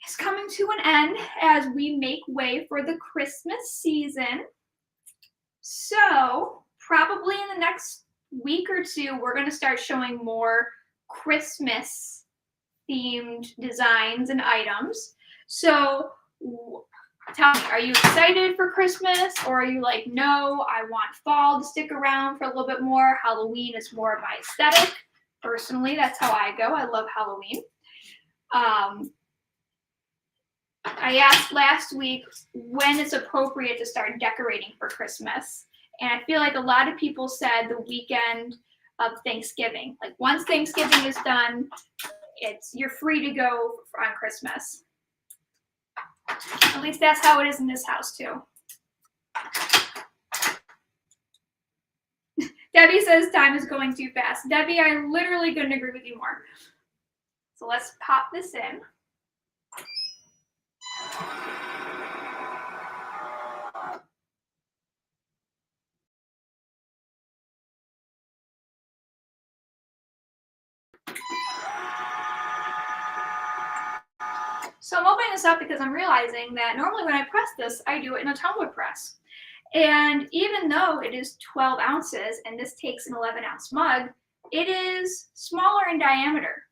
is coming to an end as we make way for the Christmas season. So probably in the next week or two, we're going to start showing more Christmas themed designs and items. So tell me, are you excited for Christmas, or are you like, no, I want fall to stick around for a little bit more? Halloween is more of my aesthetic. Personally, that's how I go. I love Halloween. I asked last week when it's appropriate to start decorating for Christmas. And I feel like a lot of people said the weekend of Thanksgiving. Like once Thanksgiving is done, you're free to go on Christmas. At least that's how it is in this house too. Debbie says time is going too fast. Debbie, I literally couldn't agree with you more. So let's pop this in. So I'm opening this up because I'm realizing that normally when I press this, I do it in a tumbler press. And even though it is 12 ounces and this takes an 11-ounce mug, it is smaller in diameter.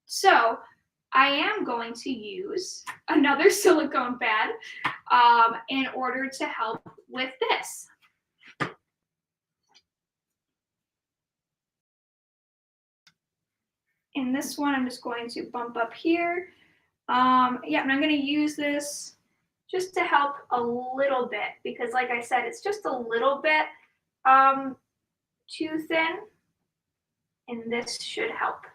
So I am going to use another silicone pad in order to help with this. In this one, I'm just going to bump up here. Yeah, and I'm going to use this just to help a little bit because, like I said, it's just a little bit too thin, and this should help.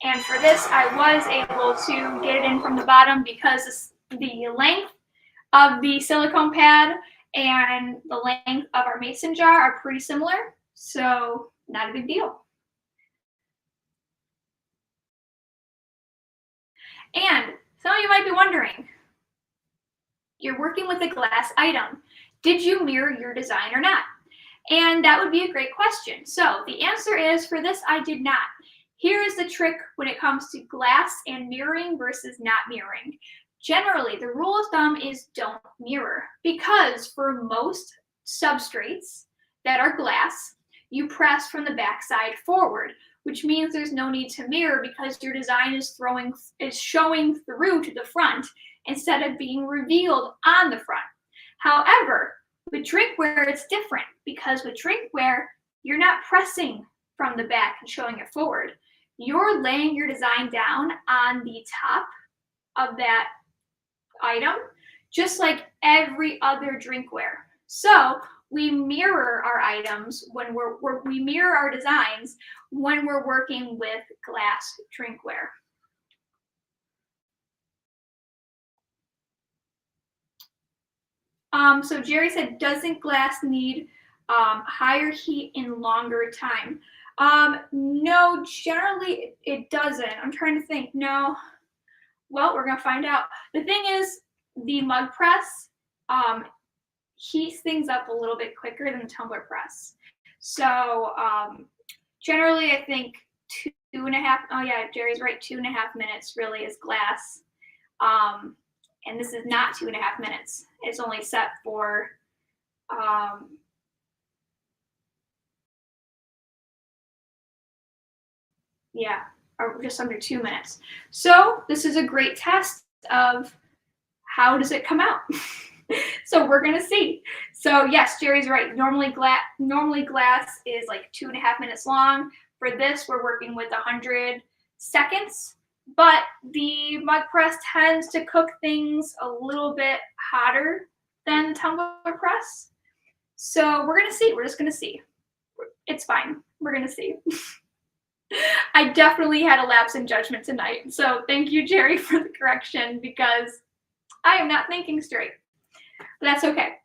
And for this, I was able to get it in from the bottom because the length of the silicone pad and the length of our mason jar are pretty similar, so not a big deal. And some of you might be wondering, you're working with a glass item. Did you mirror your design or not? And that would be a great question. So the answer is, for this, I did not. Here is the trick when it comes to glass and mirroring versus not mirroring. Generally, the rule of thumb is don't mirror, because for most substrates that are glass, you press from the backside forward, which means there's no need to mirror because your design is showing through to the front instead of being revealed on the front. However, with drinkware, it's different because with drinkware, you're not pressing from the back and showing it forward. you're laying your design down on the top of that item, just like every other drinkware. So we mirror our items when we mirror our designs when we're working with glass drinkware. So Jerry said, doesn't glass need higher heat and longer time? No, generally it doesn't. I'm trying to think. No. Well, we're gonna find out. The thing is, the mug press heats things up a little bit quicker than the tumbler press. So generally, I think 2.5. Oh yeah, Jerry's right. 2.5 minutes really is glass. And this is not 2.5 minutes. It's only set for yeah, or just under 2 minutes. So this is a great test of how does it come out. So we're gonna see. So yes, Jerry's right. Normally glass is like 2.5 minutes long. For this, we're working with 100 seconds. But the mug press tends to cook things a little bit hotter than the tumbler press. So we're gonna see. We're just gonna see. It's fine. We're gonna see. I definitely had a lapse in judgment tonight. So thank you, Jerry, for the correction, because I am not thinking straight. But that's okay.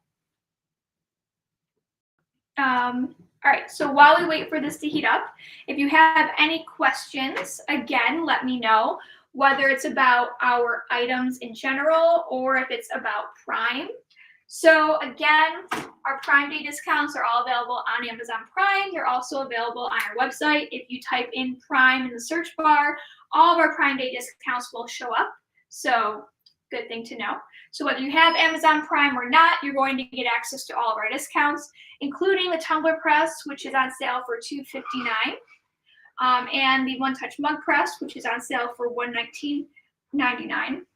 All right, so while we wait for this to heat up, if you have any questions, again, let me know, whether it's about our items in general or if it's about Prime. So again, our Prime Day discounts are all available on Amazon Prime. They're also available on our website. If you type in Prime in the search bar, all of our Prime Day discounts will show up. So good thing to know. So whether you have Amazon Prime or not, you're going to get access to all of our discounts, including the tumbler press, which is on sale for $259, and the one-touch mug press, which is on sale for $119.99.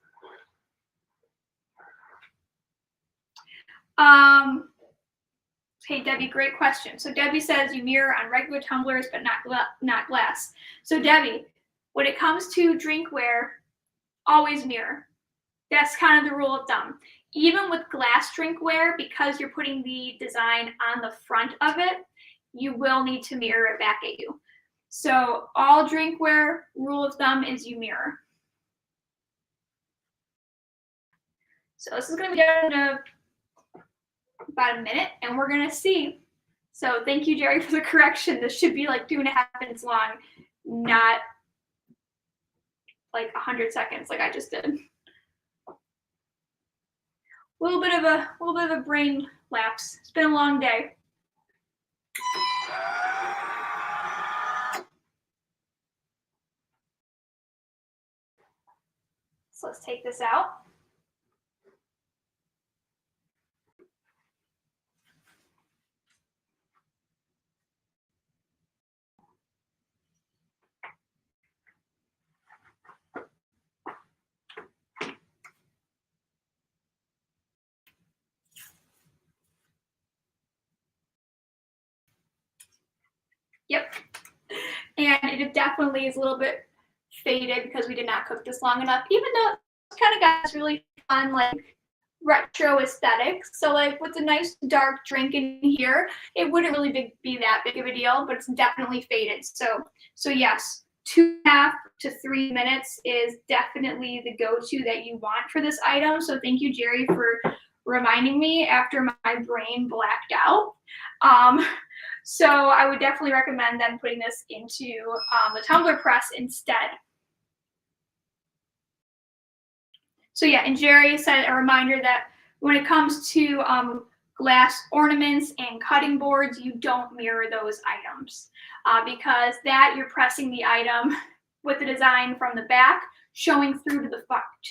Hey, Debbie, great question. So Debbie says you mirror on regular tumblers, but not glass. So Debbie, when it comes to drinkware, always mirror. That's kind of the rule of thumb. Even with glass drinkware, because you're putting the design on the front of it, you will need to mirror it back at you. So all drinkware, rule of thumb is you mirror. So this is going to be done in about a minute, and we're going to see. So thank you, Jerry, for the correction. This should be like 2.5 minutes long, not like 100 seconds like I just did. A little bit of a brain lapse. It's been a long day. So let's take this out. Yep. And it definitely is a little bit faded because we did not cook this long enough, even though it's kind of got this really fun, like, retro aesthetic. So, like, with a nice dark drink in here, it wouldn't really be that big of a deal, but it's definitely faded. So yes, 2.5 to 3 minutes is definitely the go-to that you want for this item. So thank you, Jerry, for reminding me after my brain blacked out. So I would definitely recommend then putting this into the tumbler press instead. So yeah, and Jerry said a reminder that when it comes to glass ornaments and cutting boards, you don't mirror those items because that you're pressing the item with the design from the back showing through to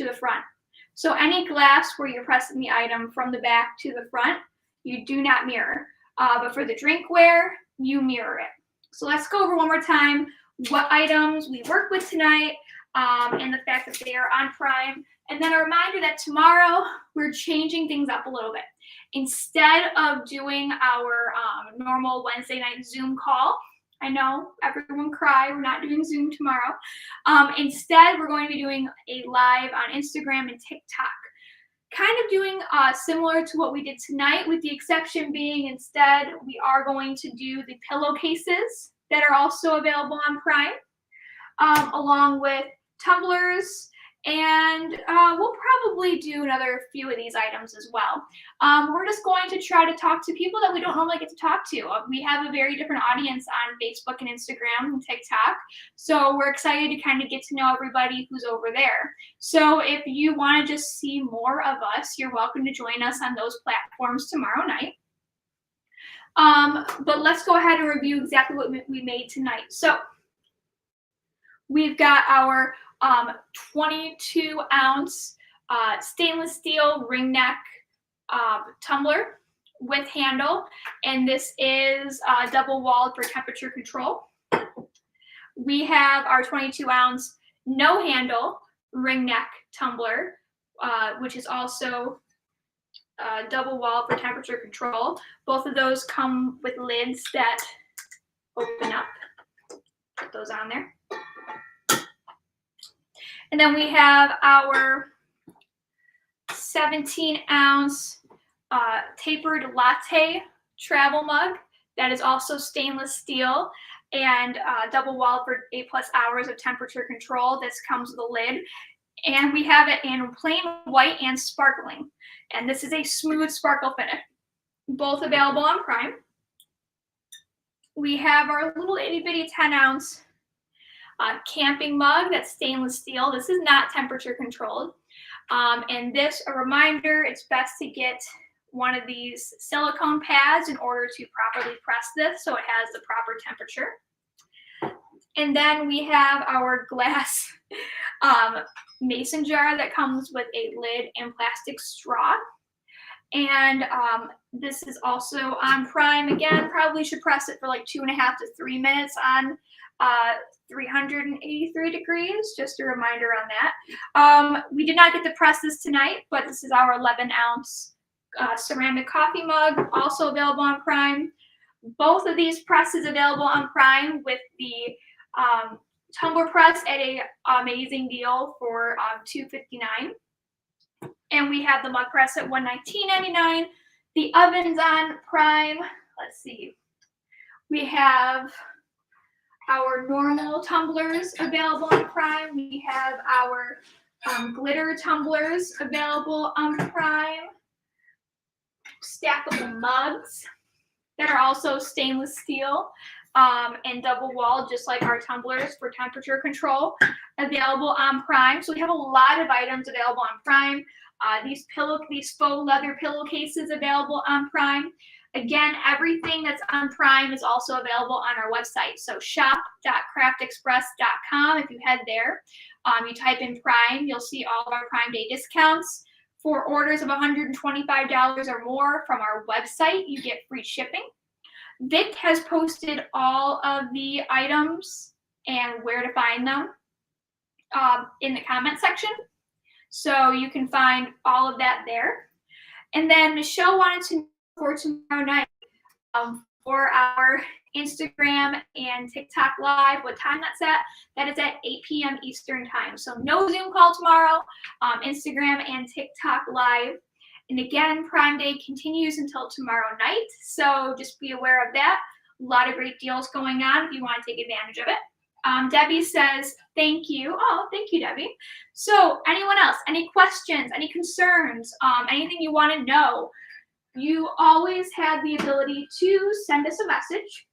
the front. So any glass where you're pressing the item from the back to the front, you do not mirror. But for the drinkware, you mirror it. So let's go over one more time what items we work with tonight and the fact that they are on Prime. And then a reminder that tomorrow we're changing things up a little bit. Instead of doing our normal Wednesday night Zoom call, I know, everyone cry. We're not doing Zoom tomorrow. Instead, we're going to be doing a live on Instagram and TikTok. Kind of doing similar to what we did tonight, with the exception being instead we are going to do the pillowcases that are also available on Prime, along with tumblers, and we'll probably do another few of these items as well. We're just going to try to talk to people that we don't normally get to talk to. We have a very different audience on Facebook and Instagram and TikTok, so we're excited to kind of get to know everybody who's over there. So if you want to just see more of us, you're welcome to join us on those platforms tomorrow night. But let's go ahead and review exactly what we made tonight. So we've got our 22-ounce stainless steel ring neck tumbler with handle, and this is double walled for temperature control. We have our 22-ounce no handle ring neck tumbler, which is also double walled for temperature control. Both of those come with lids that open up. Put those on there. And then we have our 17-ounce tapered latte travel mug that is also stainless steel and double walled for 8+ hours of temperature control. This comes with a lid. And we have it in plain white and sparkling. And this is a smooth sparkle finish. Both available on Prime. We have our little itty bitty 10-ounce camping mug that's stainless steel. This is not temperature controlled. And this, a reminder, it's best to get one of these silicone pads in order to properly press this so it has the proper temperature. And then we have our glass mason jar that comes with a lid and plastic straw. And this is also on Prime. Again, probably should press it for like 2.5 to 3 minutes on 383 degrees. Just a reminder on that. We did not get to press this tonight, but this is our 11-ounce ceramic coffee mug, also available on Prime. Both of these presses available on Prime with the tumbler press at a amazing deal for $2.59. And we have the mug press at $119.99. The oven's on Prime. Let's see. We have our normal tumblers available on Prime. We have our glitter tumblers available on Prime. Stackable mugs that are also stainless steel and double walled, just like our tumblers for temperature control, available on Prime. So we have a lot of items available on Prime. These faux leather pillowcases available on Prime. Again, everything that's on Prime is also available on our website. So shop.craftexpress.com. If you head there, you type in Prime, you'll see all of our Prime Day discounts. For orders of $125 or more from our website, you get free shipping. Vic has posted all of the items and where to find them in the comment section. So you can find all of that there. And then Michelle wanted to know for tomorrow night for our Instagram and TikTok live, what time that's at. That is at 8 p.m. Eastern time. So no Zoom call tomorrow, Instagram and TikTok live. And again, Prime Day continues until tomorrow night. So just be aware of that. A lot of great deals going on if you want to take advantage of it. Debbie says, thank you. Oh, thank you, Debbie. So anyone else, any questions, any concerns, anything you want to know, you always have the ability to send us a message.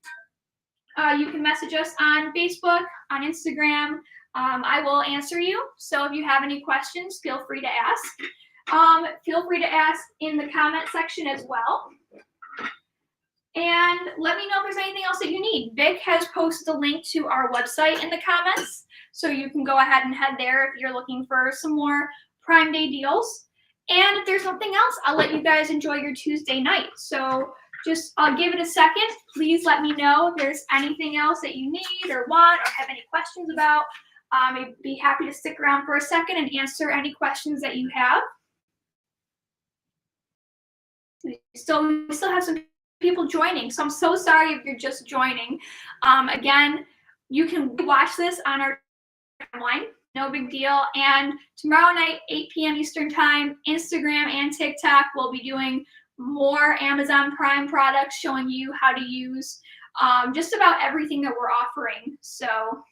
You can message us on Facebook, on Instagram. I will answer you. So if you have any questions, feel free to ask. Feel free to ask in the comment section as well. And let me know if there's anything else that you need. Vic has posted a link to our website in the comments. So you can go ahead and head there if you're looking for some more Prime Day deals. And if there's something else, I'll let you guys enjoy your Tuesday night. So I'll give it a second. Please let me know if there's anything else that you need or want or have any questions about. I'd be happy to stick around for a second and answer any questions that you have. We still have some people joining, so I'm so sorry if you're just joining. Again, you can watch this on our timeline, no big deal. And tomorrow night, 8 p.m. Eastern Time, Instagram and TikTok will be doing more Amazon Prime products, showing you how to use just about everything that we're offering. So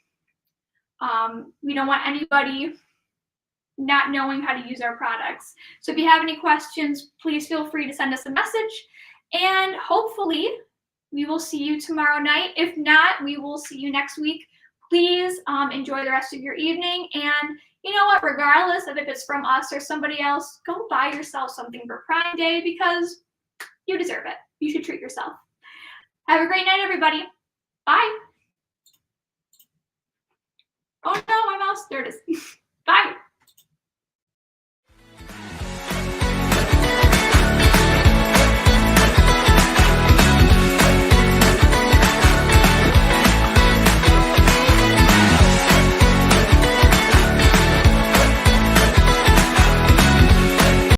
we don't want anybody not knowing how to use our products. So if you have any questions, please feel free to send us a message. And hopefully we will see you tomorrow night. If not, we will see you next week. Please enjoy the rest of your evening. And you know what, regardless of if it's from us or somebody else, go buy yourself something for Prime Day because you deserve it. You should treat yourself. Have a great night, everybody. Bye. Oh no, my mouse, there it is.